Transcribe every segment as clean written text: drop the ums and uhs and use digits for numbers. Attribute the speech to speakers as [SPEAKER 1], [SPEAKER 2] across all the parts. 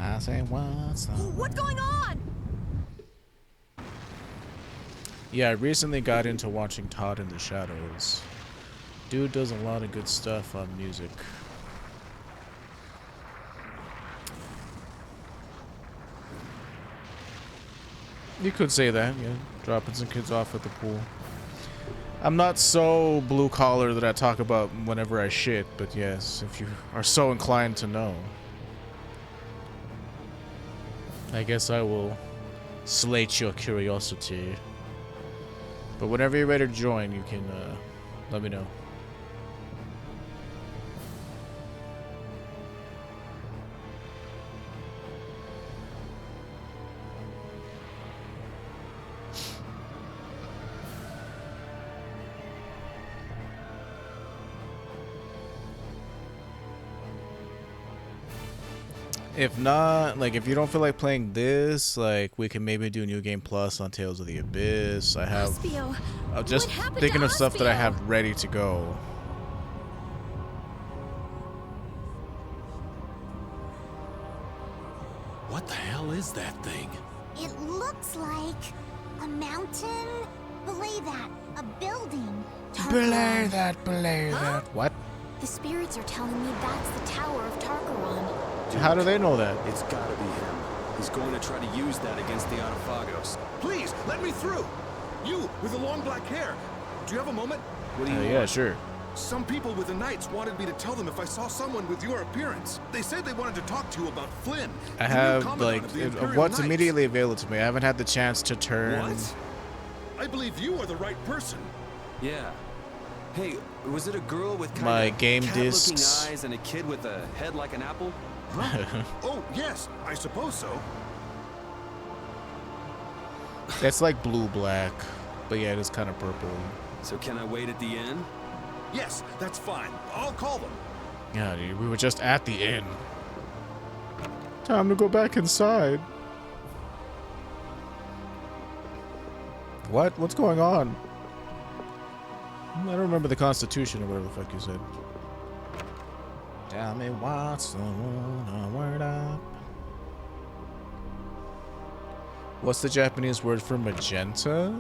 [SPEAKER 1] I say what's up?
[SPEAKER 2] What's going on?
[SPEAKER 1] Yeah, I recently got into watching Todd in the Shadows. Dude does a lot of good stuff on music. You could say that, yeah. Dropping some kids off at the pool. I'm not so blue collar that I talk about whenever I shit, but yes, if you are so inclined to know, I guess I will slate your curiosity. But whenever you're ready to join, you can let me know. If not, like, if you don't feel like playing this, like, we can maybe do New Game Plus on Tales of the Abyss. I have... I'm just thinking of stuff that I have ready to go.
[SPEAKER 3] What the hell is that thing?
[SPEAKER 4] It looks like a mountain. Belay that. A building.
[SPEAKER 1] Belay that, belay that. What?
[SPEAKER 4] The spirits are telling me that's the Tower of Tarqaron.
[SPEAKER 3] Dude,
[SPEAKER 1] how do they know that?
[SPEAKER 3] It's gotta be him. He's going to try to use that against the Autophagos.
[SPEAKER 5] Please, let me through! You, with the long black hair. Do you have a moment?
[SPEAKER 3] What do you want?
[SPEAKER 1] Yeah, sure.
[SPEAKER 5] Some people with the Knights wanted me to tell them if I saw someone with your appearance. They said they wanted to talk to you about Flynn.
[SPEAKER 1] I have, like, what's immediately available to me. I haven't had the chance to turn...
[SPEAKER 5] What? I believe you are the right person.
[SPEAKER 3] Yeah. Hey, was it a girl with
[SPEAKER 1] my
[SPEAKER 3] kind of
[SPEAKER 1] game
[SPEAKER 3] cat-looking
[SPEAKER 1] discs
[SPEAKER 3] eyes and a kid with a head like an apple?
[SPEAKER 5] Oh, yes, I suppose so.
[SPEAKER 1] It's like blue-black, but yeah, it is kind of purple.
[SPEAKER 3] So can I wait at the inn?
[SPEAKER 5] Yes, that's fine. I'll call them.
[SPEAKER 1] Yeah, dude, we were just at the inn. Time to go back inside. What? What's going on? I don't remember the Constitution or whatever the fuck you said. Tell me what's the word up. What's the Japanese word for magenta?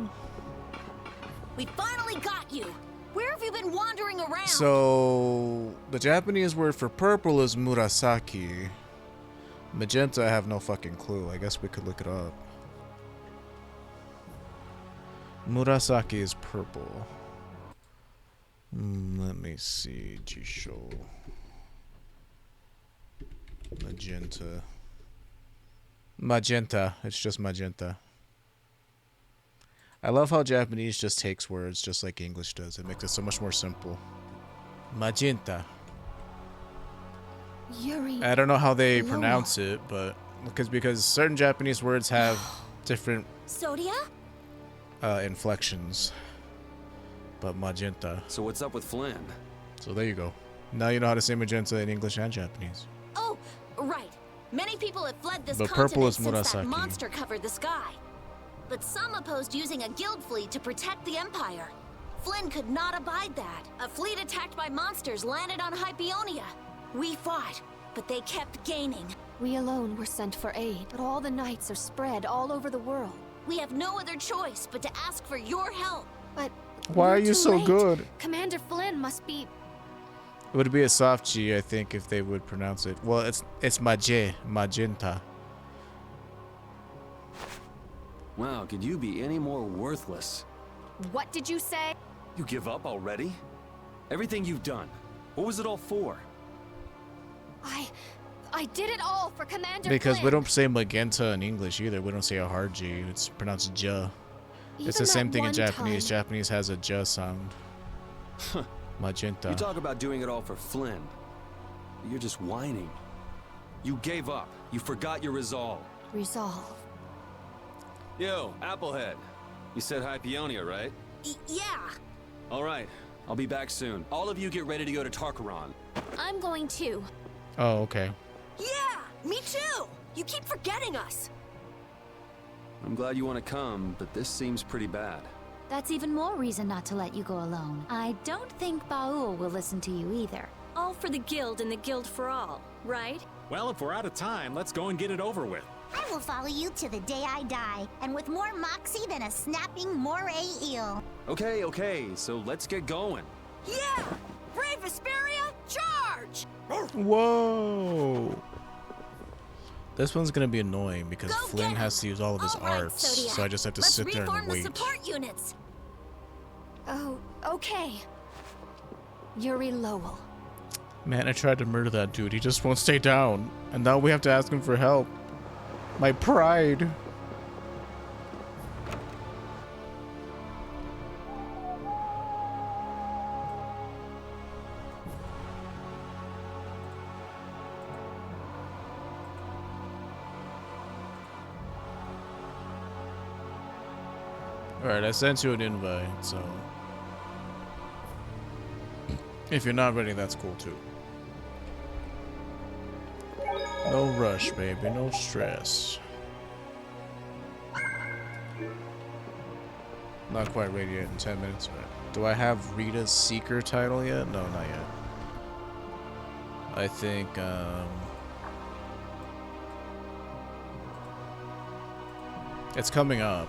[SPEAKER 2] We finally got you. Where have you been wandering around?
[SPEAKER 1] So, the Japanese word for purple is murasaki. Magenta, I have no fucking clue. I guess we could look it up. Murasaki is purple. Let me see. Jisho. Magenta. Magenta. It's just magenta. I love how Japanese just takes words just like English does. It makes it so much more simple. Magenta.
[SPEAKER 4] Yuri.
[SPEAKER 1] I don't know how they
[SPEAKER 4] Loa.
[SPEAKER 1] pronounce it, but because certain Japanese words have different
[SPEAKER 2] Sodia?
[SPEAKER 1] inflections. But magenta.
[SPEAKER 3] So what's up with Flynn?
[SPEAKER 1] So there you go. Now you know how to say magenta in English and Japanese.
[SPEAKER 2] Oh, right. Many people have fled this
[SPEAKER 1] But purple
[SPEAKER 2] continent
[SPEAKER 1] is
[SPEAKER 2] since that
[SPEAKER 1] Murasaki.
[SPEAKER 2] monster covered the sky. But some opposed using a guild fleet to protect the Empire. Flynn could not abide that. A fleet attacked by monsters landed on Hypeonia. We fought, but they kept gaining.
[SPEAKER 4] We alone were sent for aid, but all the knights are spread all over the world.
[SPEAKER 2] We have no other choice but to ask for your help.
[SPEAKER 4] But
[SPEAKER 1] Why
[SPEAKER 4] we're
[SPEAKER 1] are you
[SPEAKER 4] too
[SPEAKER 1] so
[SPEAKER 4] late.
[SPEAKER 1] good?
[SPEAKER 4] Commander Flynn must be...
[SPEAKER 1] It would be a soft G, I think, if they would pronounce it. Well, it's magenta.
[SPEAKER 3] Wow, could you be any more worthless?
[SPEAKER 4] What did you say?
[SPEAKER 3] You give up already? Everything you've done, what was it all for?
[SPEAKER 4] I did it all for Commander
[SPEAKER 1] Because
[SPEAKER 4] Flynn.
[SPEAKER 1] we don't say magenta in English either. We don't say a hard G. It's pronounced ja. It's the
[SPEAKER 4] Even
[SPEAKER 1] same
[SPEAKER 4] that
[SPEAKER 1] thing in
[SPEAKER 4] one
[SPEAKER 1] Japanese.
[SPEAKER 4] time-
[SPEAKER 1] Japanese has a ja sound. Magenta.
[SPEAKER 3] You talk about doing it all for Flynn. You're just whining. You gave up. You forgot your resolve.
[SPEAKER 4] Resolve.
[SPEAKER 3] Yo, Applehead. You said Hypeonia, right?
[SPEAKER 2] Yeah.
[SPEAKER 3] All right. I'll be back soon. All of you get ready to go to Tarqaron.
[SPEAKER 4] I'm going too.
[SPEAKER 1] Oh, okay.
[SPEAKER 2] Yeah, me too. You keep forgetting us.
[SPEAKER 3] I'm glad you want to come, but this seems pretty bad.
[SPEAKER 6] That's even more reason not to let you go alone. I don't think Baul will listen to you either.
[SPEAKER 2] All for the guild and the guild for all, right?
[SPEAKER 7] Well, if we're out of time, let's go and get it over with.
[SPEAKER 4] I will follow you to the day I die, and with more moxie than a snapping moray eel.
[SPEAKER 3] Okay, so let's get going.
[SPEAKER 2] Yeah! Brave Vesperia, charge!
[SPEAKER 1] Whoa! This one's gonna be annoying because
[SPEAKER 2] Go
[SPEAKER 1] Flynn
[SPEAKER 2] get
[SPEAKER 1] has to use all of his
[SPEAKER 2] All right,
[SPEAKER 1] arts,
[SPEAKER 2] Zodiac.
[SPEAKER 1] so I just have to
[SPEAKER 2] Let's
[SPEAKER 1] sit there
[SPEAKER 2] reform
[SPEAKER 1] and
[SPEAKER 2] the
[SPEAKER 1] wait.
[SPEAKER 2] support units.
[SPEAKER 6] Oh, okay. Yuri Lowell.
[SPEAKER 1] Man, I tried to murder that dude. He just won't stay down. And now we have to ask him for help. My pride. Alright, I sent you an invite, so... If you're not ready, that's cool too. No rush, baby. No stress. Not quite ready yet in 10 minutes. Right. Do I have Rita's Seeker title yet? No, not yet. I think, it's coming up.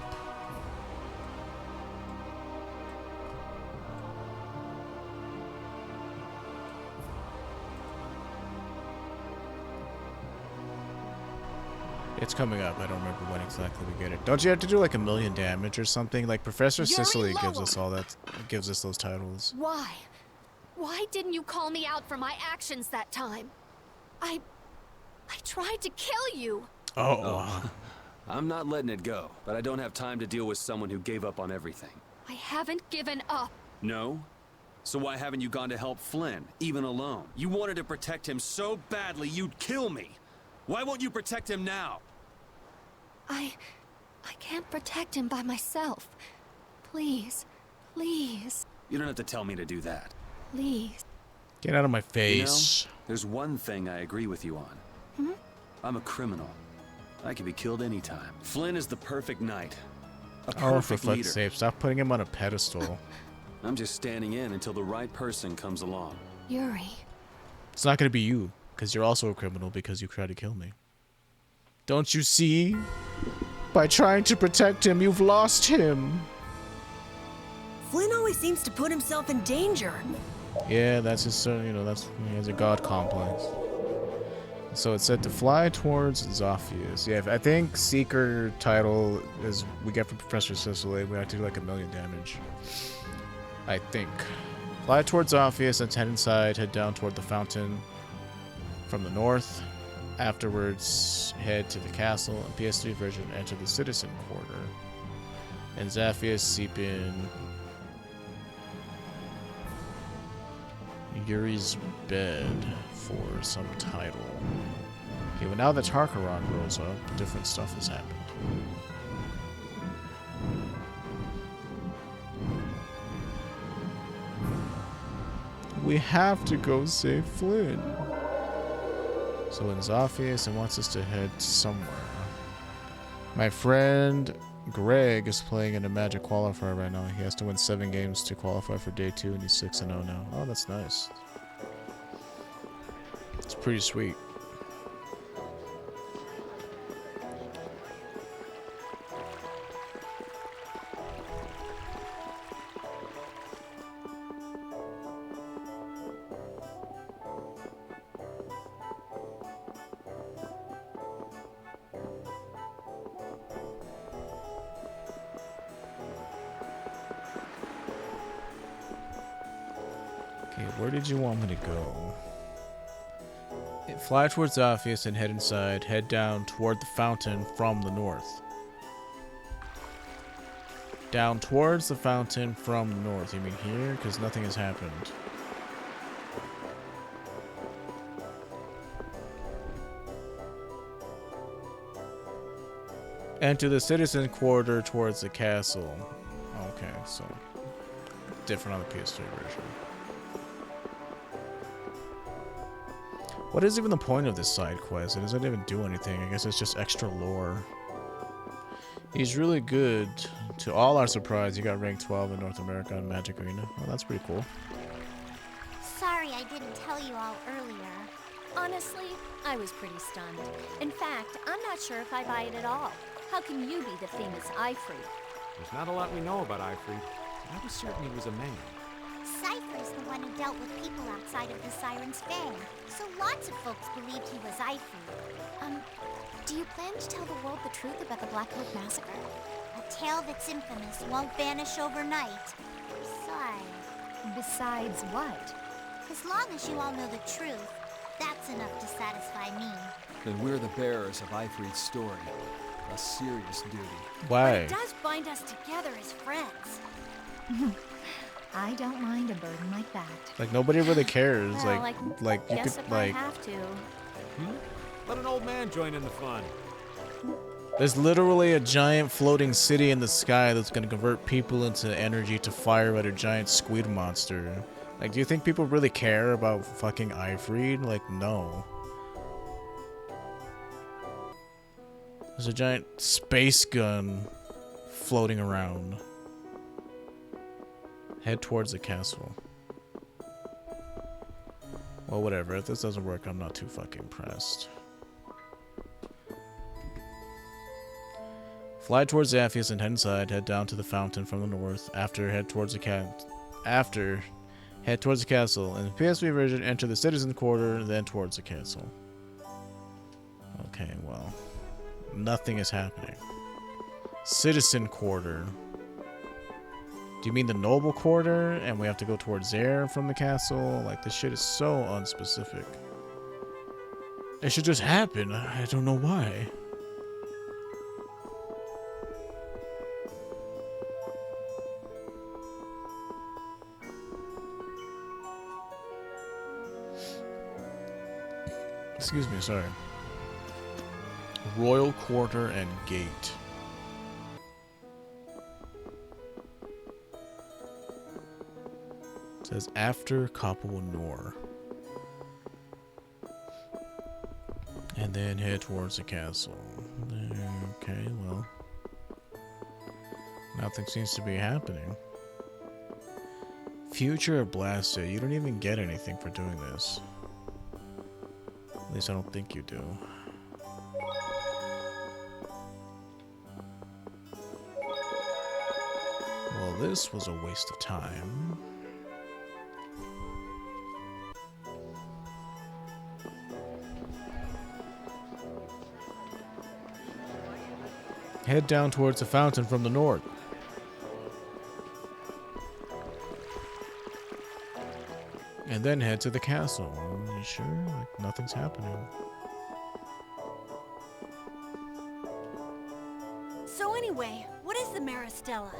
[SPEAKER 1] It's coming up. I don't remember when exactly we get it. Don't you have to do like 1,000,000 damage or something? Like Professor
[SPEAKER 6] Yuri
[SPEAKER 1] Sicily gives
[SPEAKER 6] Lowell.
[SPEAKER 1] us all that. Gives us those titles.
[SPEAKER 6] Why? Why didn't you call me out for my actions that time? I tried to kill you.
[SPEAKER 1] Oh.
[SPEAKER 3] I'm not letting it go, but I don't have time to deal with someone who gave up on everything.
[SPEAKER 6] I haven't given up.
[SPEAKER 3] No? So why haven't you gone to help Flynn, even alone? You wanted to protect him so badly you'd kill me. Why won't you protect him now?
[SPEAKER 6] I can't protect him by myself. Please. Please.
[SPEAKER 3] You don't have to tell me to do that.
[SPEAKER 6] Please.
[SPEAKER 1] Get out of my
[SPEAKER 3] You know,
[SPEAKER 1] face.
[SPEAKER 3] there's one thing I agree with you on. I'm a criminal. I can be killed anytime. Flynn is the perfect knight. A
[SPEAKER 1] Oh, for
[SPEAKER 3] perfect leader.
[SPEAKER 1] fuck's sake. Stop putting him on a pedestal.
[SPEAKER 3] I'm just standing in until the right person comes along.
[SPEAKER 6] Yuri.
[SPEAKER 1] It's not gonna be you, because you're also a criminal because you tried to kill me. Don't you see? By trying to protect him, you've lost him.
[SPEAKER 2] Flynn always seems to put himself in danger.
[SPEAKER 1] Yeah, that's his, that's, he has a god complex. So it's set to fly towards Zophius. Yeah, I think Seeker title is we get from Professor Sicily. We have to do like 1,000,000 damage. I think. Fly towards Zophius and head inside, head down toward the fountain from the north. Afterwards, head to the castle and PS3 version, enter the citizen quarter. And Zophius seep in Yuri's bed for some title. Okay, well now that Tarqaron grows up, different stuff has happened. We have to go save Flynn. So in Zophius, it wants us to head somewhere. My friend Greg is playing in a Magic qualifier right now. He has to win 7 games to qualify for day 2, and he's 6-0 now. Oh, that's nice. It's pretty sweet. Okay, where did you want me to go? Fly towards Zophius and head inside. Head down toward the fountain from the north. Down towards the fountain from the north. You mean here? Because nothing has happened. Enter the citizen quarter towards the castle. Okay, so different on the PS3 version. What is even the point of this side quest? It doesn't even do anything. I guess it's just extra lore. He's really good. To all our surprise, he got ranked 12 in North America on Magic Arena. Well, that's pretty cool.
[SPEAKER 4] Sorry I didn't tell you all earlier.
[SPEAKER 8] Honestly, I was pretty stunned. In fact, I'm not sure if I buy it at all. How can you be the famous Ifrit?
[SPEAKER 7] There's not a lot we know about Ifrit, but I was certain he was a man.
[SPEAKER 4] Cypher's the one who dealt with people outside of the Siren's Fang, so lots of folks believed he was Ifrit.
[SPEAKER 6] Do you plan to tell the world the truth about the Black Hope Massacre?
[SPEAKER 4] A tale that's infamous won't vanish overnight.
[SPEAKER 6] Besides what?
[SPEAKER 4] As long as you all know the truth, that's enough to satisfy me.
[SPEAKER 9] Then we're the bearers of Ifrit's story. A serious duty.
[SPEAKER 1] Why?
[SPEAKER 2] But it does bind us together as friends.
[SPEAKER 6] I don't mind a burden like that.
[SPEAKER 1] Like nobody really cares.
[SPEAKER 6] Well,
[SPEAKER 1] like you
[SPEAKER 6] guess
[SPEAKER 1] could
[SPEAKER 6] if
[SPEAKER 1] like.
[SPEAKER 6] I have to.
[SPEAKER 7] Let an old man join in the fun.
[SPEAKER 1] There's literally a giant floating city in the sky that's gonna convert people into energy to fire at a giant squid monster. Like, do you think people really care about fucking Ifrit? Like, no. There's a giant space gun floating around. Head towards the castle. Well, whatever. If this doesn't work, I'm not too fucking impressed. Fly towards Zaphius and head inside. Head down to the fountain from the north. After, head towards the head towards the castle. In the PSP version, enter the citizen quarter, then towards the castle. Okay, well. Nothing is happening. Citizen quarter. Do you mean the noble quarter? And we have to go towards there from the castle? Like, this shit is so unspecific. It should just happen. I don't know why. Excuse me, sorry. Royal Quarter and Gate. It says after Kapul Nor. And then head towards the castle. Okay, well. Nothing seems to be happening. Future Blasted. You don't even get anything for doing this. At least I don't think you do. Well, this was a waste of time. Head down towards the fountain from the north. And then head to the castle. Are you sure? Like, nothing's happening.
[SPEAKER 2] So anyway, what is the Maristella?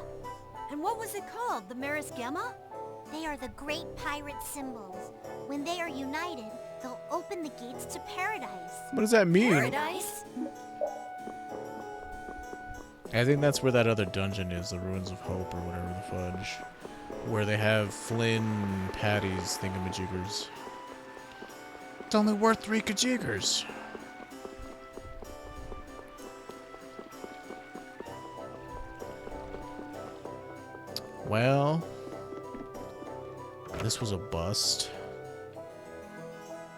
[SPEAKER 2] And what was it called? The Maris Gemma?
[SPEAKER 4] They are the great pirate symbols. When they are united, they'll open the gates to paradise.
[SPEAKER 1] What does that mean?
[SPEAKER 2] Paradise?
[SPEAKER 1] I think that's where that other dungeon is, the Ruins of Hope or whatever the fudge. Where they have Flynn Patty's thingamajiggers. It's only worth 3 kajiggers. Well, this was a bust.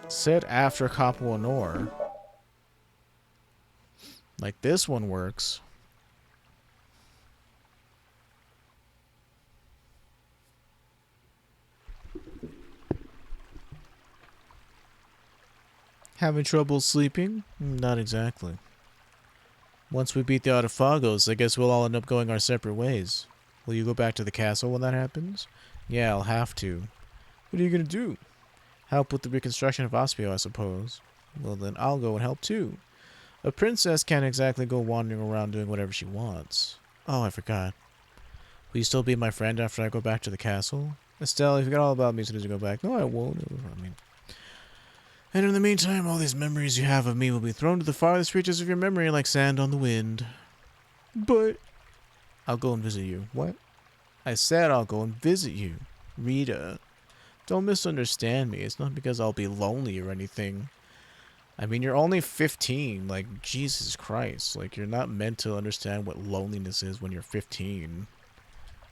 [SPEAKER 1] Said after Kapul Nor. Like, this one works. Having trouble sleeping? Not exactly. Once we beat the Autophagos, I guess we'll all end up going our separate ways. Will you go back to the castle when that happens? Yeah, I'll have to. What are you gonna do? Help with the reconstruction of Ospio, I suppose. Well, then I'll go and help too. A princess can't exactly go wandering around doing whatever she wants. Oh, I forgot. Will you still be my friend after I go back to the castle? Estelle, you forgot all about me as soon as you go back. No, I won't. I mean... And in the meantime, all these memories you have of me will be thrown to the farthest reaches of your memory like sand on the wind. But... I'll go and visit you. What? I said I'll go and visit you. Rita. Don't misunderstand me. It's not because I'll be lonely or anything. I mean, you're only 15. Like, Jesus Christ. Like, you're not meant to understand what loneliness is when you're 15.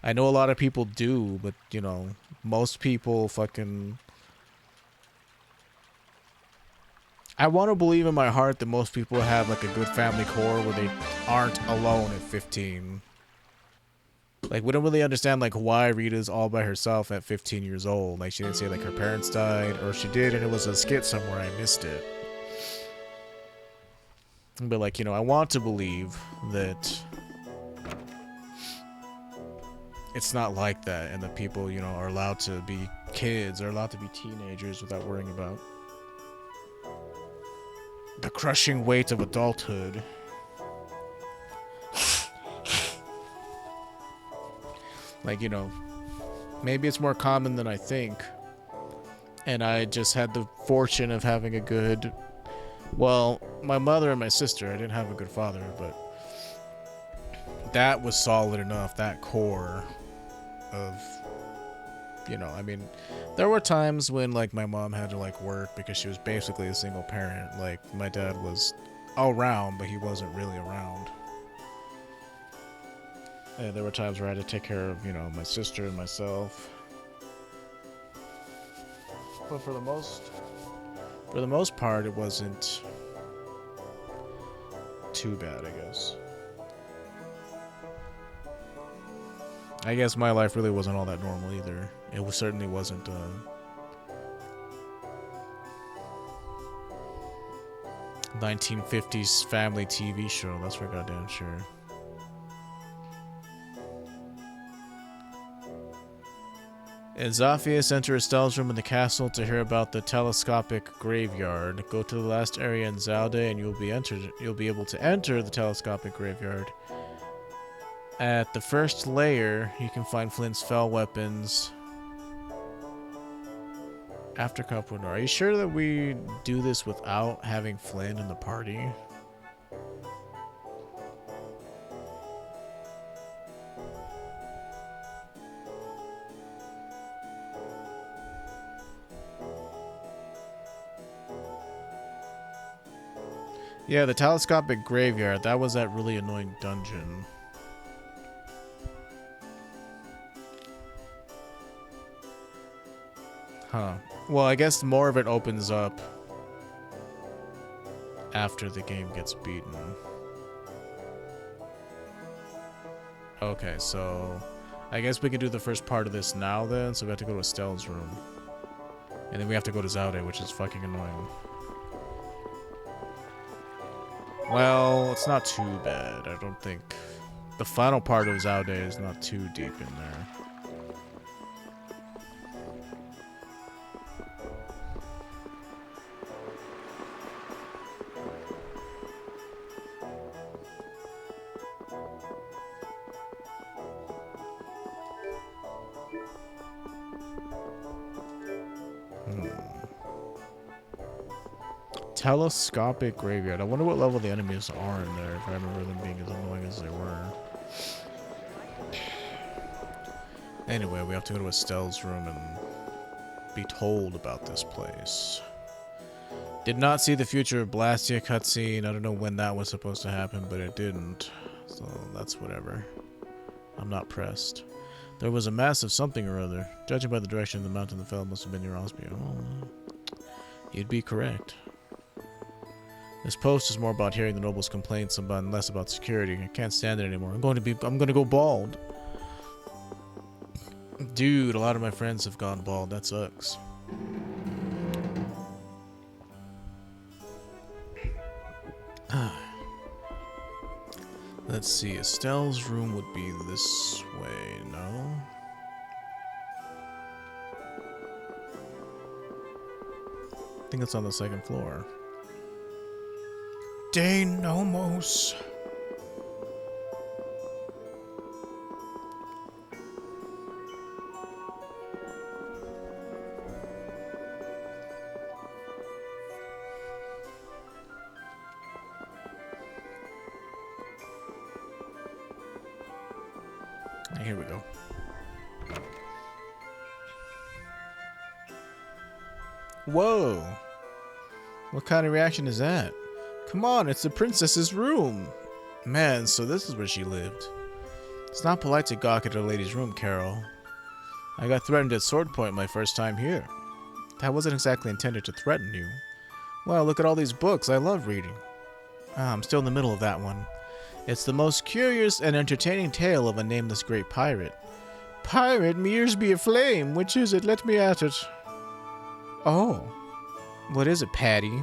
[SPEAKER 1] I know a lot of people do, but, you know, most people fucking... I want to believe in my heart that most people have like a good family core where they aren't alone at 15. Like, we don't really understand like why Rita's all by herself at 15 years old. Like, she didn't say like her parents died, or she did and it was a skit somewhere, I missed it. But like, you know, I want to believe that it's not like that, and that people, you know, are allowed to be kids, are allowed to be teenagers without worrying about the crushing weight of adulthood. Like, you know, maybe it's more common than I think, and I just had the fortune of having a good, well, my mother and my sister. I didn't have a good father, but that was solid enough, that core of, you know, I mean, there were times when like my mom had to like work because she was basically a single parent. Like, my dad was around, but he wasn't really around. And there were times where I had to take care of, you know, my sister and myself. But for the most part, it wasn't too bad, I guess. I guess my life really wasn't all that normal either. It certainly wasn't 1950s family TV show, that's for goddamn sure. As Zaphius enter Estelle's room in the castle to hear about the telescopic graveyard, go to the last area in Zalde and you'll be able to enter the telescopic graveyard. At the first layer, you can find Flint's fell weapons. After Capuano. Are you sure that we do this without having Flynn in the party? Yeah, the telescopic graveyard, that was that really annoying dungeon. Huh. Well, I guess more of it opens up after the game gets beaten. Okay, so I guess we can do the first part of this now then, so we have to go to Estelle's room. And then we have to go to Zalde, which is fucking annoying. Well, it's not too bad, I don't think. The final part of Zalde is not too deep in there. Telescopic graveyard. I wonder what level the enemies are in there, if I remember them being as annoying as they were. Anyway, we have to go to Estelle's room and be told about this place. Did not see the future of Blastia cutscene. I don't know when that was supposed to happen, but it didn't. So that's whatever. I'm not pressed. There was a massive something or other. Judging by the direction of the mountain that fell, it must have been near Ospio. Oh, you'd be correct. This post is more about hearing the nobles' complaints and less about security. I can't stand it anymore. I'm gonna go bald. Dude, a lot of my friends have gone bald. That sucks. Let's see. Estelle's room would be this way, no? I think it's on the second floor. De Nomos. Here we go. Whoa! What kind of reaction is that? Come on, it's the princess's room! Man, so this is where she lived. It's not polite to gawk at a lady's room, Carol. I got threatened at sword point my first time here. That wasn't exactly intended to threaten you. Wow, look at all these books. I love reading. Ah, I'm still in the middle of that one. It's the most curious and entertaining tale of a nameless great pirate. Pirate, me ears be aflame. Which is it? Let me at it. Oh. What is it, Patty?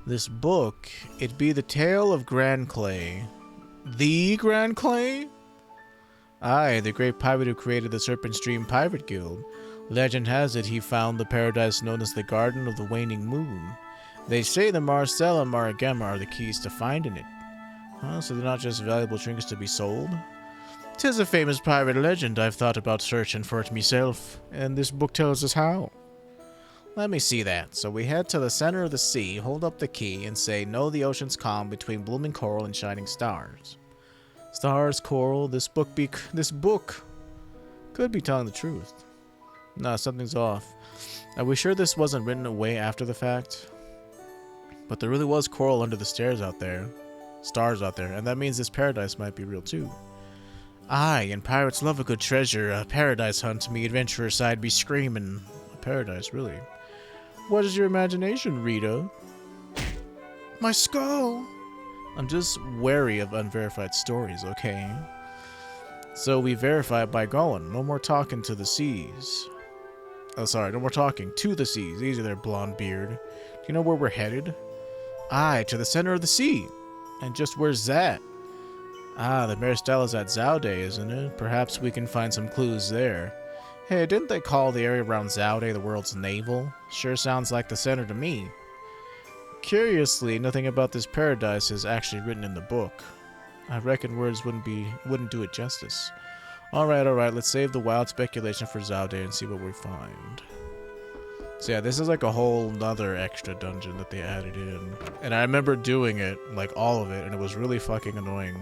[SPEAKER 1] This book, it be the tale of Grand Clay. The Grand Clay? Aye, the great pirate who created the Serpent Stream Pirate Guild. Legend has it he found the paradise known as the Garden of the Waning Moon. They say the Marcel and Maragema are the keys to finding it. Huh, so they're not just valuable trinkets to be sold? 'Tis a famous pirate legend. I've thought about searching for it myself, and this book tells us how. Let me see that. So we head to the center of the sea, hold up the key, and say, know the ocean's calm between blooming coral and shining stars. Stars, coral, this book could be telling the truth. No, something's off. Are we sure this wasn't written away after the fact? But there really was coral under the stars out there, and that means this paradise might be real too. Aye, and pirates love a good treasure. A paradise hunt, me adventurer side be screaming. A paradise, really. What is your imagination, Rita? My skull! I'm just wary of unverified stories, okay? So we verify it by going. No more talking to the seas. Oh, sorry, no more talking to the seas. Easy there, blonde beard. Do you know where we're headed? Aye, to the center of the sea. And just where's that? Ah, the Maristelle is at Zaude, isn't it? Perhaps we can find some clues there. Hey, didn't they call the area around Zaude the world's navel? Sure sounds like the center to me. Curiously, nothing about this paradise is actually written in the book. I reckon words wouldn't do it justice. Alright, let's save the wild speculation for Zaude and see what we find. So yeah, this is like a whole nother extra dungeon that they added in. And I remember doing it, like all of it, and it was really fucking annoying.